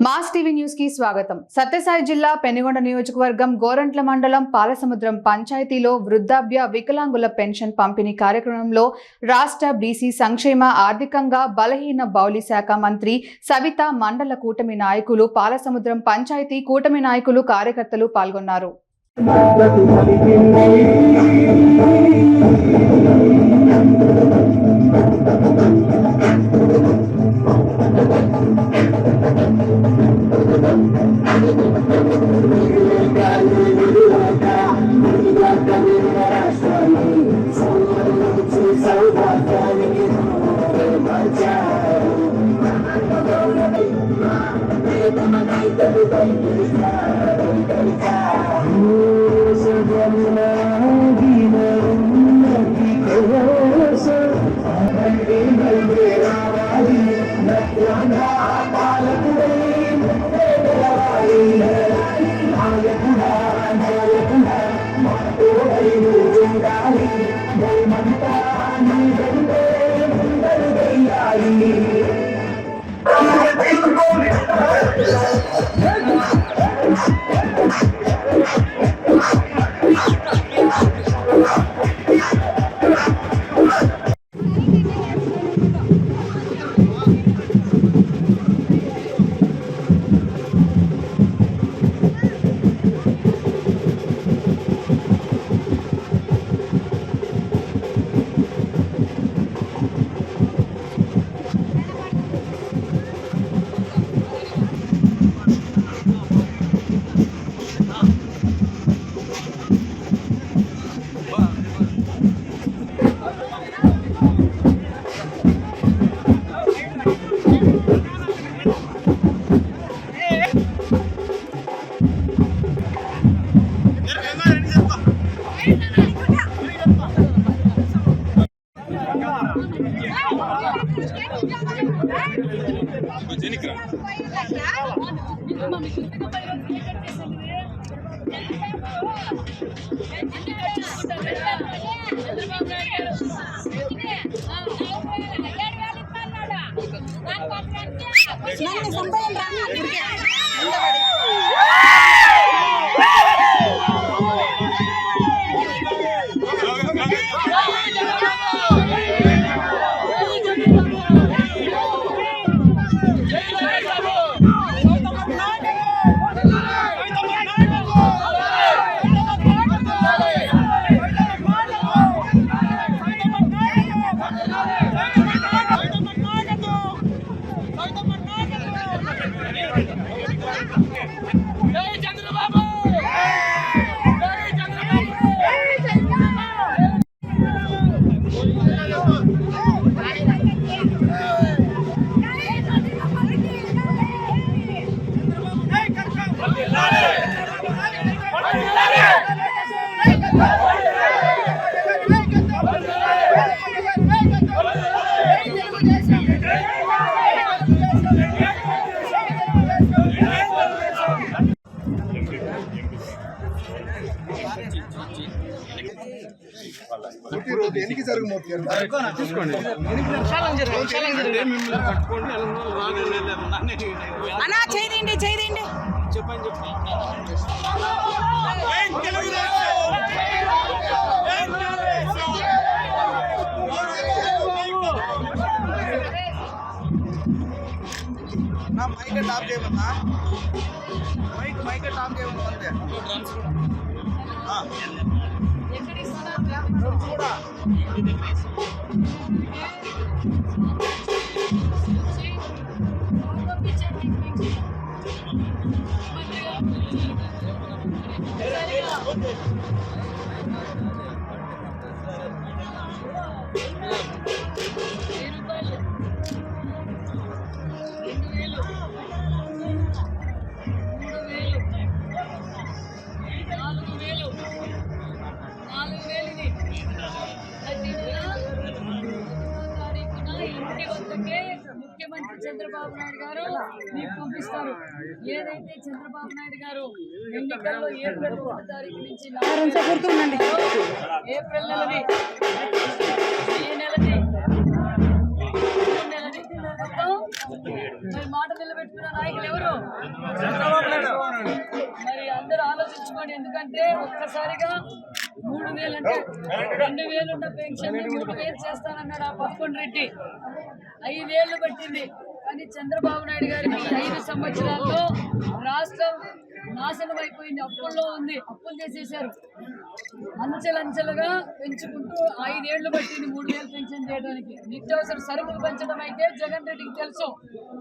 Mass TV news కి స్వాగతం. సత్యసాయి జిల్లా పెనుగొండ నియోజకవర్గం గోరంట్ల మండలం పాలసముద్రం పంచాయతీలో వృద్ధాప్య వికలాంగుల పెన్షన్ పంపిణీ కార్యక్రమంలో రాష్ట్ర బీసీ సంక్షేమ ఆర్థికంగా బలహీన బౌలి శాఖ మంత్రి సవిత, మండల కూటమి నాయకులు, పాలసముద్రం పంచాయతీ కూటమి నాయకులు, కార్యకర్తలు పాల్గొన్నారు. అన్నా చేయండి చెప్పండి మైక్ టాప్ చేయమన్నా మైక్ టాప్ చేయమంటే కూడా ముఖ్యమంత్రి చంద్రబాబు నాయుడు గారు మీకు పంపిస్తారు. ఏదైతే చంద్రబాబు నాయుడు గారు ఎన్నికల్లో ఏప్రిల్ 1వ తారీఖు నుంచి ఏప్రిల్ నెలది, మే నెలది, జూన్ నెలది మొత్తం మాట నిలబెట్టుకున్న నాయకులు ఎవరు? మరి అందరూ ఆలోచించుకోండి. ఎందుకంటే ఒక్కసారిగా 3,000 అంటే 2,000 ఉన్న పెన్షన్ 3,000 చేస్తానన్నాడు ఆ 11 రెడ్డి. 5 ఏళ్ళు పట్టింది. కానీ చంద్రబాబు నాయుడు గారికి 5 సంవత్సరాల్లో రాష్ట్రం నాశనం అయిపోయింది. అప్పుల్లో ఉంది. అప్పులు చేసేశారు. అంచెలంచెలుగా పెంచుకుంటూ 5 ఏళ్లు పట్టింది 3,000 పెన్షన్ చేయడానికి. నిత్యావసర సరుకులు పెంచడం అయితే జగన్ రెడ్డికి తెలుసు.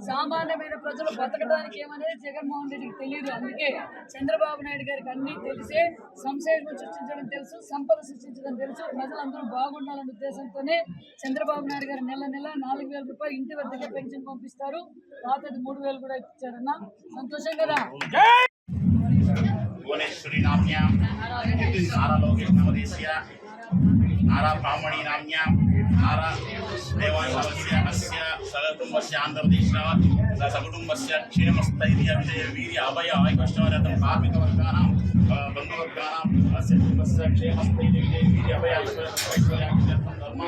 సామాన్యమైన ప్రజలు బతకడానికి ఏమనేది జగన్మోహన్ రెడ్డికి తెలియదు. అందుకే చంద్రబాబు నాయుడు గారికి అన్ని తెలిసే సంక్షేమం సృష్టించడం తెలుసు, సంపద సృష్టించడం తెలుసు. ప్రజలందరూ బాగుండాలనే ఉద్దేశంతోనే చంద్రబాబు నాయుడు గారు నెల నెల 4,000 రూపాయలు ఇంటి వద్దకే పెన్షన్ పంపిస్తారు. పాతది 3,000 కూడా ఇచ్చారన్న. సంతోషం కదా? भुवनेश्वरी नाम्यां नारा लोकेश नामधेयस्य नारा ब्राह्मणी नाम्यां नारा देवांशस्य अस्य सकुटुम्बस्य आन्ध्रप्रदेशात् सकुटुम्बस्य क्षीणमस्थैर्य विजय वीर्य अभय आयुष्यवर्धनं कार्मिकवर्गाणां बन्धुवर्गाणाम् अस्य कुटुम्बस्य क्षेमस्थैर्य विजय वीर्य अभय ऐश्वर्यार्थं धर्म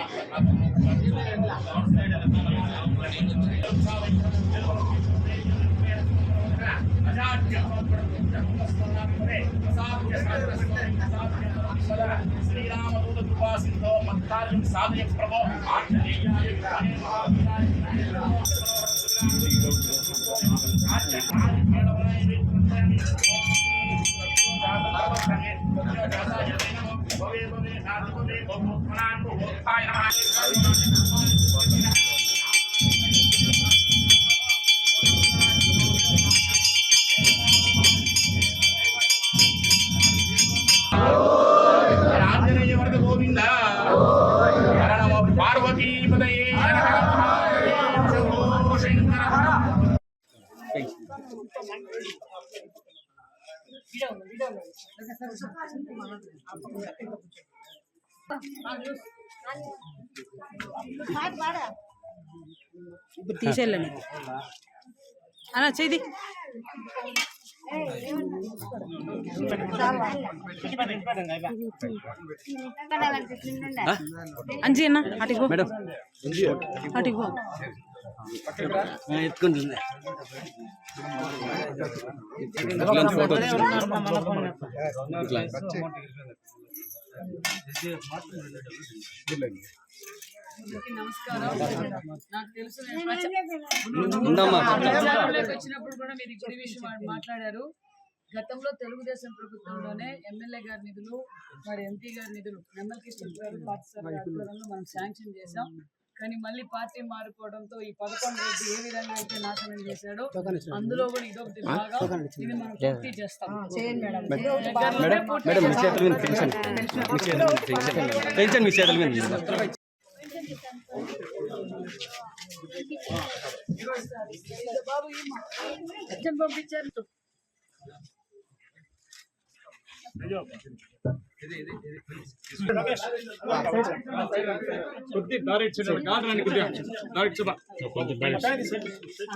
श्रीरामदूत कृपा सिंधो मत्कार्यं साधय प्रभो ఇప్పుడు తీసేయాలని అన్న చేది అంజీ అన్న అటుకు మేడం అటుకు ఎత్తుకుంటుంది నమస్కారం. నాకు తెలుసు ప్రచారంలోకి వచ్చినప్పుడు కూడా మీరు గుడి విషయం మాట్లాడారు. గతంలో తెలుగుదేశం ప్రభుత్వంలోనే ఎమ్మెల్యే గారి నిధులు, మరి ఎంపీ గారి నిధులు నెమ్మల్ కిషన్ గారు పాఠశాల ఆధ్వర్యంలో మనం శాంక్షన్ చేశాం. కానీ మళ్ళీ పార్టీ మారిపోవడంతో ఈ 11 రెడ్డి ఏ విధంగా అయితే నాశనం చేశాడో అందులో కూడా ఇదొకటి బాగా ఇది మనం పూర్తి చేస్తాం. బాబు పంపించారు.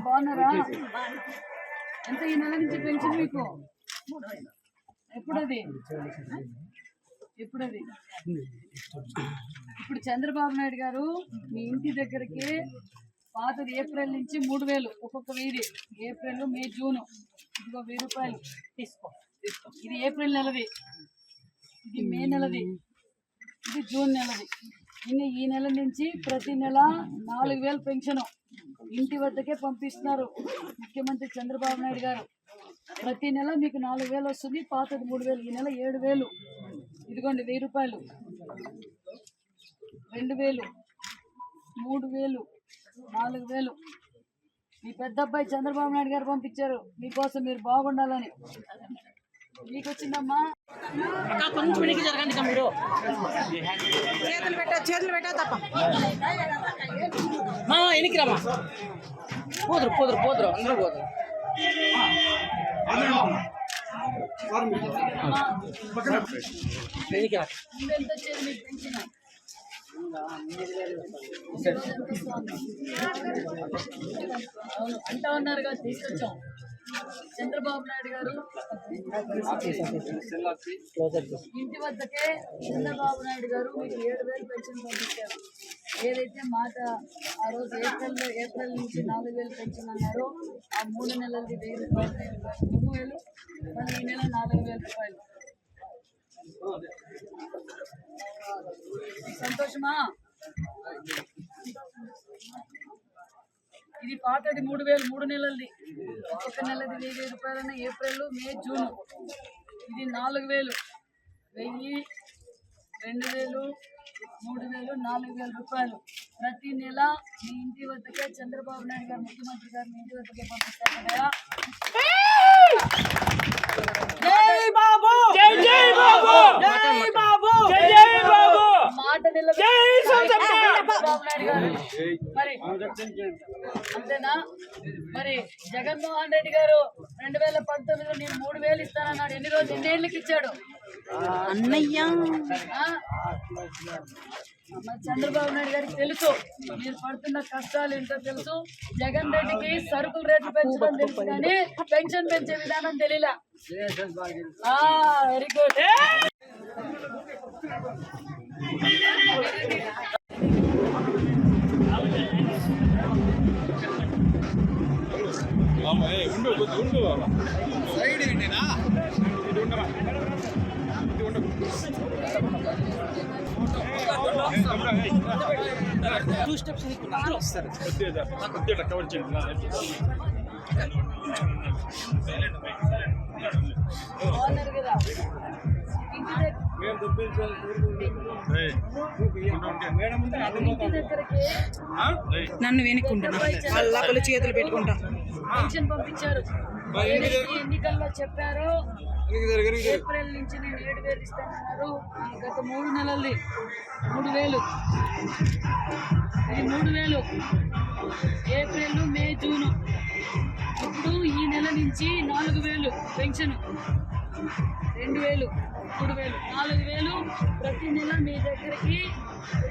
బాగున్నారా? ఎంత ఈ నెల నుంచి పెన్షన్ మీకు? ఎప్పుడది? ఇప్పుడు చంద్రబాబు నాయుడు గారు మీ ఇంటి దగ్గరికి పాతది ఏప్రిల్ నుంచి 3,000 ఒక్కొక్క వీధి, ఏప్రిల్, మే, జూన్, ఇదిగో 1,000 రూపాయలు తీసుకో. ఇది ఏప్రిల్ నెలది, ఇది మే నెలది, ఇది జూన్ నెలది. ఈ నెల నుంచి ప్రతి నెల 4,000 పెన్షన్ ఇంటి వద్దకే పంపిస్తున్నారు ముఖ్యమంత్రి చంద్రబాబు నాయుడు గారు. ప్రతి నెల మీకు 4,000 వస్తుంది. పాతది 3,000. ఈ నెల 7,000. ఇదిగోండి 1,000 రూపాయలు, 2,000, 3,000, 4,000. మీ పెద్ద అబ్బాయి చంద్రబాబు నాయుడు గారు పంపించారు మీకోసం, మీరు బాగుండాలని. మీకు వచ్చిందమ్మా? కొంచెం వెనక్కి జరగండి మీరు. చేతులు పెట్టా తప్ప మా వెనక్కి రమ్మా. పోదురు అందరూ పోదురు. వెనక్కి రా. ఎంత వచ్చేది మీకు పెన్షన్? అవును అంటా ఉన్నారుగా, తీసుకొచ్చాం. చంద్రబాబు నాయుడు గారు ఇంటి వద్దకే చంద్రబాబు నాయుడు గారు మీకు 7,000 పెన్షన్ పంపించారు. ఏదైతే మాట ఆ రోజు ఏప్రిల్ నుంచి 4,000 పెన్షన్ అన్నారో ఆ 3 నెలలది 1,000 రూపాయలు 3,000 మళ్ళీ ఈ నెల 4,000 రూపాయలు. సంతోషమా? ఇది పాతది 3,000 3 నెలలది. ఒక్కొక్క నెలది 1,000 రూపాయలైనా ఏప్రిల్ మే జూన్. ఇది 4,000 1000 2,000 3,000 4,000 రూపాయలు ప్రతి నెల మీ ఇంటి వద్దకే చంద్రబాబు నాయుడు గారు ముఖ్యమంత్రి గారు మీ ఇంటి వద్దకే పంపిస్తారు కదా. మాట చంద్రబాబు నాయుడు గారు మరి అంతేనా? మరి జగన్మోహన్ రెడ్డి గారు 2019లో నేను 3,000 ఇస్తానన్నాడు. ఎన్ని ఏళ్ళకి ఇచ్చాడు అన్నయ్య? మరి చంద్రబాబు నాయుడు గారికి తెలుసు మీరు పడుతున్న కష్టాలు ఏంటో తెలుసు. జగన్ రెడ్డికి సరుకుల రేట్లు పెంచడం తెలుసు కానీ పెన్షన్ పెంచే విధానం తెలియలా. Very good. బాగున్నారు కదా? ఇంటి దగ్గరికి నన్ను వెనుక్కుంటున్నా వాళ్ళ చేతులు పెట్టుకుంటా పెన్షన్ పంపించారు. ఎన్నికల్లో చెప్పారు ఏప్రిల్ నుంచి నేను 7,000 ఇస్తానన్నారు. గత 3 నెలలది 3,000. ఇది 3,000 ఏప్రిల్ మే జూన్. ఇప్పుడు ఈ నెల నుంచి 4,000 పెన్షన్ 2,000 3,000 4,000 ప్రతి నెల మీ దగ్గరికి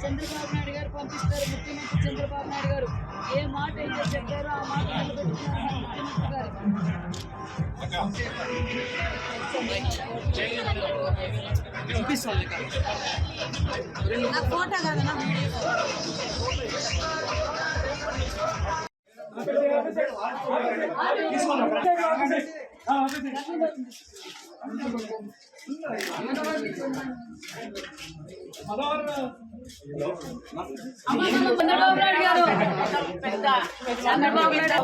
చంద్రబాబు నాయుడు గారు పంపిస్తారు. ముఖ్యమంత్రి చంద్రబాబు నాయుడు గారు ఏ మాట అయితే చెప్పారో ఆ మాట నిలబెట్టుకున్నారు ముఖ్యమంత్రి గారు. ఫోటో కాదన్నా చంద్రబాబు నాయుడు గారు చంద్రబాబు నాయుడు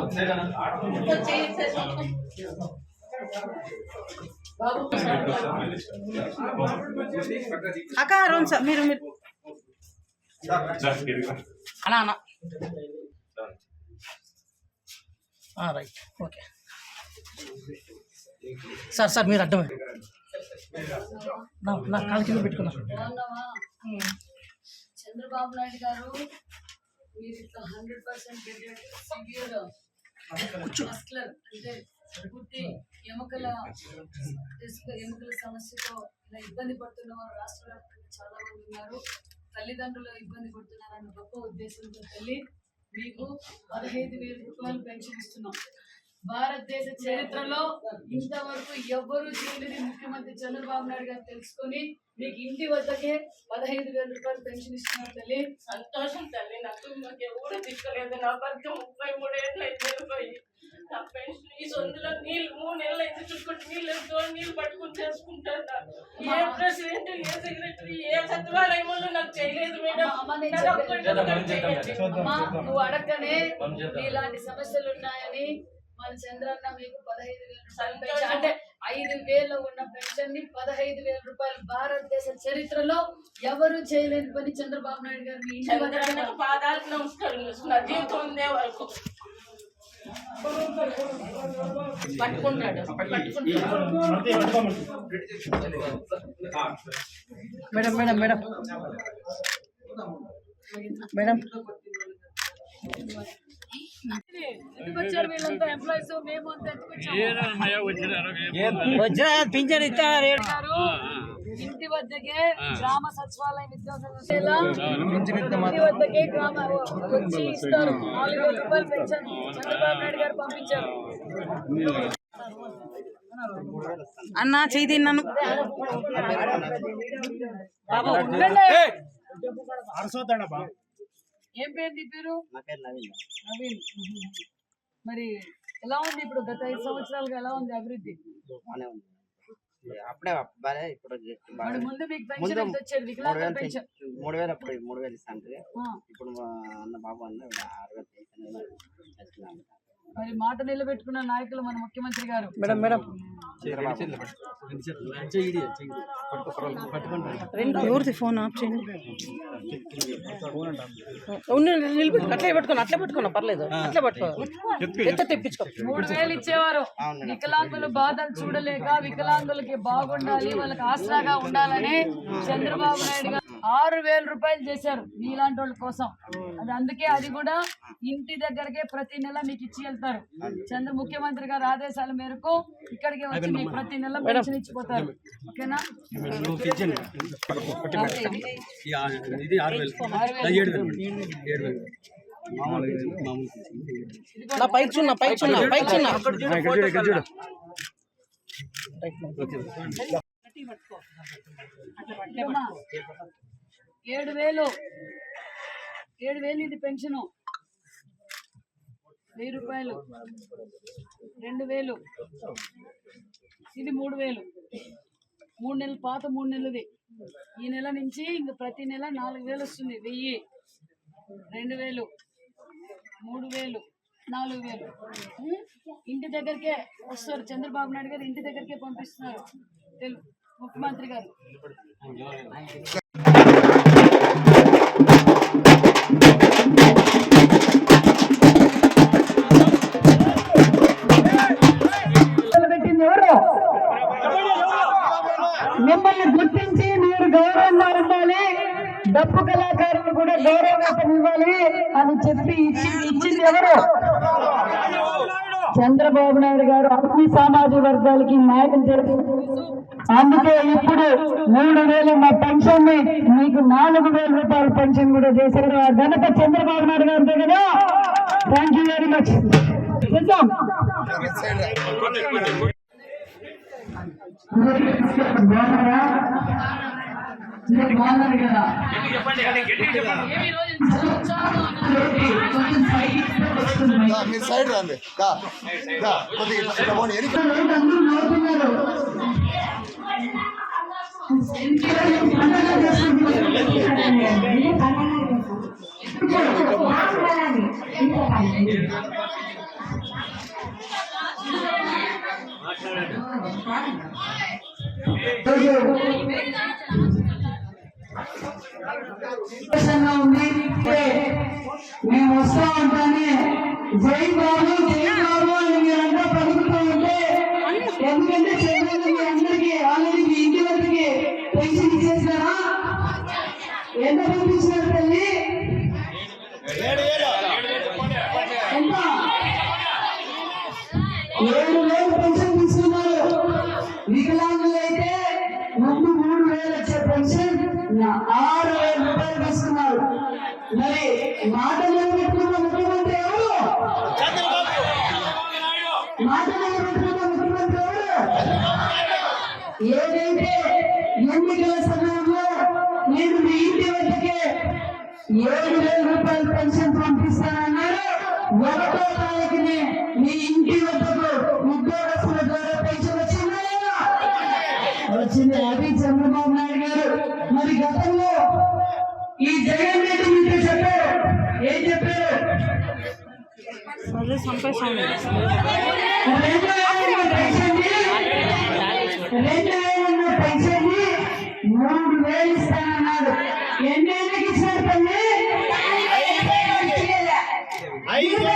అక్క రోన్ సార్ మీరు అన్నా రైట్ ఓకే సార్ మీరు అడ్డం నా కాలు కింద పెట్టుకున్నా. చంద్రబాబు నాయుడు గారు మీరు ఇట్లా 100% సివియర్ మస్కులర్ అంటే పుట్టి ఎముకల సమస్యతో ఇలా ఇబ్బంది పడుతున్న వారు రాష్ట్ర వ్యాప్తంగా చాలా మంది ఉన్నారు. తల్లిదండ్రులు ఇబ్బంది పడుతున్నారన్న గొప్ప ఉద్దేశంతో తల్లి మీకు 15,000 రూపాయలు పెన్షన్ ఇస్తున్నాం. భారతదేశ చరిత్రలో ఇంతవరకు ఎవ్వరూ చేయలేని ముఖ్యమంత్రి చంద్రబాబు నాయుడు గారు తెలుసుకొని మీకు ఇంటి వద్దకే 15,000 రూపాయలు పెన్షన్ ఇస్తున్నారు తల్లి. సంతోషం తల్లి. నాకు ఎవరు తీసుకోలేదు. నా భర్త 33 ఏళ్ళు అయిపోయి నా పెన్షన్ ఈ సొందులో నీళ్ళు 3 నెలలు అయితే చుట్టుకుంటూ నీళ్ళు పట్టుకుని చేసుకుంటాను. ఏ ప్రెసిడెంట్ ఏ సెక్రటరీ ఏ సచివాలయంలో నాకు చేయలేదు మేడం. అమ్మా నువ్వు అడగనే ఇలాంటి సమస్యలు ఉన్నాయని మన చంద్రన్న మీకు 15,000 రూపాయలు పెన్షన్ అంటే 5,000 ఉన్న పెన్షన్ ని 15,000 రూపాయలు భారతదేశ చరిత్రలో ఎవరు చేయలేని పని చంద్రబాబు నాయుడు గారు మీ ఇంటి వద్ద పాదాలకు నమస్కారం నా జీవితం ఉండే వరకు పట్టుకుంటాడు. మేడం మేడం మేడం మేడం ఎందుకు వచ్చారు వీళ్ళంతా ఎంప్లాయీస్? మేము అంతా పింఛన్ ఇస్తారు ఇంటి వద్దకే గ్రామ సచివాలయం ఇంటి వద్దకే వచ్చి ఇస్తారు. 4,000 రూపాయలు పెన్షన్ చంద్రబాబు నాయుడు గారు పంపించారు. అన్నా చేయి తిన్నాను బాబు ఏం పేరు నీ పేరు? నా పేరు నవీన్. నవీన్. మరి ఎలా ఉంది ఇప్పుడు గత 5 సంవత్సరాలుగా ఎలా ఉంది అభివృద్ధి? బాగానే ఉంది. అప్పుడే బాగా ఇప్పుడు మరి ముందు మీకు పెన్షన్ ఎంత వచ్చేది? వికలాంగుల పెన్షన్ 3000 అప్పుడు 3000 ఇస్తాంటే ఇప్పుడు అన్న బాబు అన్న 6000 పెన్షన్. మరి మాట నిలబెట్టుకున్న నాయకులు మన ముఖ్యమంత్రి గారు. మేడం మేడం ఎవరిది ఫోన్ ఆఫ్ చేయండి. అట్లే పట్టుకున్నా పర్లేదు. అట్లే పట్టుకో తెప్పించుకో. 3000 ఇచ్చేవారు. వికలాంగుల బాధలు చూడలేక వికలాంగులకి బాగుండాలి, వాళ్ళకి ఆసరాగా ఉండాలని చంద్రబాబు నాయుడు గారు 6000 రూపాయలు చేశారు మీలాంటి వాళ్ళ కోసం. అందుకే అది కూడా ఇంటి దగ్గరకే ప్రతి నెల మీకు ఇచ్చి వెళ్తారు. ముఖ్యమంత్రి గారి ఆదేశాల మేరకు ఇక్కడికి వచ్చి మీకు ప్రతి నెల పెన్షన్ ఇచ్చిపోతారు. ఓకేనా? ఏమ్మా? 7,000 ఇది పెన్షను. 1000 రూపాయలు, 2000, ఇది 3000. 3 నెలలు పాత 3 నెలలది. ఈ నెల నుంచి ఇంక ప్రతి నెల 4000 వస్తుంది. 1000, 2000, 3000, 4000 ఇంటి దగ్గరికే వస్తారు. చంద్రబాబు నాయుడు గారు ఇంటి దగ్గరికే పంపిస్తున్నారు ముఖ్యమంత్రి గారు. మిమ్మల్ని గుర్తించి మీరు గౌరవంగా ఉండాలి, డప్పు కళాకారులు కూడా గౌరవంగా ఇవ్వాలి అని చెప్పి ఇచ్చింది ఎవరు? చంద్రబాబు నాయుడు గారు అన్ని సామాజిక వర్గాలకి న్యాయం చేశారు. అందుకే ఇప్పుడు 3000 మా పెన్షన్ ని మీకు 4000 రూపాయల పెన్షన్ కూడా చేశారు. ఆ ఘనత చంద్రబాబు నాయుడు గారితో కదా. Thank you very much. బాగున్నారు కదా? మీరు సైడ్ రండి. అందరూ నవ్వుతున్నారు. మేము వస్తా ఉంటానే జై బాబు జై బాబు అని మీరంతా పలుకుతూ ఉంటే, ఎందుకంటే చంద్రబాబు మీ అందరికీ ఆల్రెడీ మీ ఇంటి వద్దకి పెన్షన్ ఇచ్చేసారా? ఎంత పంపించినారు తల్లి? ఎంత? 7,000 పెన్షన్ తీసుకున్నారు. వికలాంగులైతే ముందు 3,000 వచ్చే పెన్షన్ 6,000 రూపాయలు తీసుకున్నారు. మరి మాట నిలబెట్టుకున్న ముఖ్యమంత్రి ఎవరు? మాట నిలబెట్టుకున్న ముఖ్యమంత్రి ఎవరు? ఏదైతే ఎన్నికల సమయంలో నేను మీ ఇంటి వద్దకే 7,000 రూపాయల పెన్షన్ పంపిస్తానన్నారు. 1వ తారీఖుని మీ ఇంటి వద్దకు ఉద్యోగస్తుల ద్వారా పెన్షన్ వచ్చిందా? వచ్చింది. అది చంద్రబాబు నాయుడు గారు. మరి గతంలో ఈ జగన్ రెడ్డి మీతో చెప్పారు. ఏం చెప్పారు? 2,000 పెన్షన్ 3,000 ఇస్తానన్నారు. ఎన్నేళ్ళకి ఇచ్చారు తల్లి? 5,000.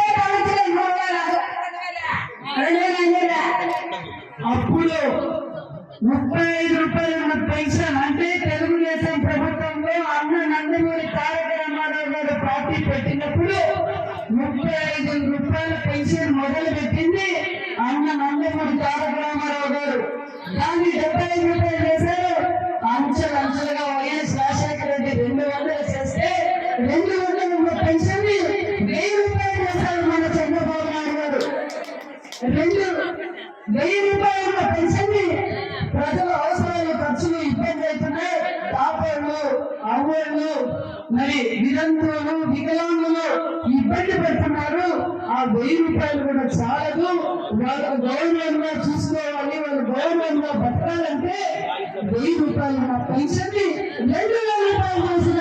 అప్పుడు 35 రూపాయల పెన్షన్. అంటే తెలుగుదేశం ప్రభుత్వంలో అన్న నందమూరి తారక రామారావు గారు పార్టీ పెట్టినప్పుడు 35 రూపాయల పెన్షన్ మొదలు పెట్టింది అన్న నందమూరి తారక రామారావు గారు. దాన్ని 75 రూపాయలు చేశారు. అంచెలంచెలుగా వైఎస్ రాజశేఖర రెడ్డి 200 చేస్తే 200 పెన్షన్ ని 1000 రూపాయలు చేశారు మన చంద్రబాబు నాయుడు గారు. 1000 రూపాయల పెన్షన్ ని ప్రజల అవసరాలు ఖర్చులు ఇబ్బంది అవుతున్నాయి. పాపళ్ళు అవ్వళ్ళు మరి విరంతులు వికలాంగులు ఇబ్బంది పడుతున్నారు. ఆ 1000 రూపాయలు కూడా చాలదు. వాళ్ళు గౌరవంగా చూసుకోవాలి, వాళ్ళు గౌరవంగా బతకాలంటే 1000 రూపాయలు మా పెన్షన్ ని 2000 రూపాయలు చేసి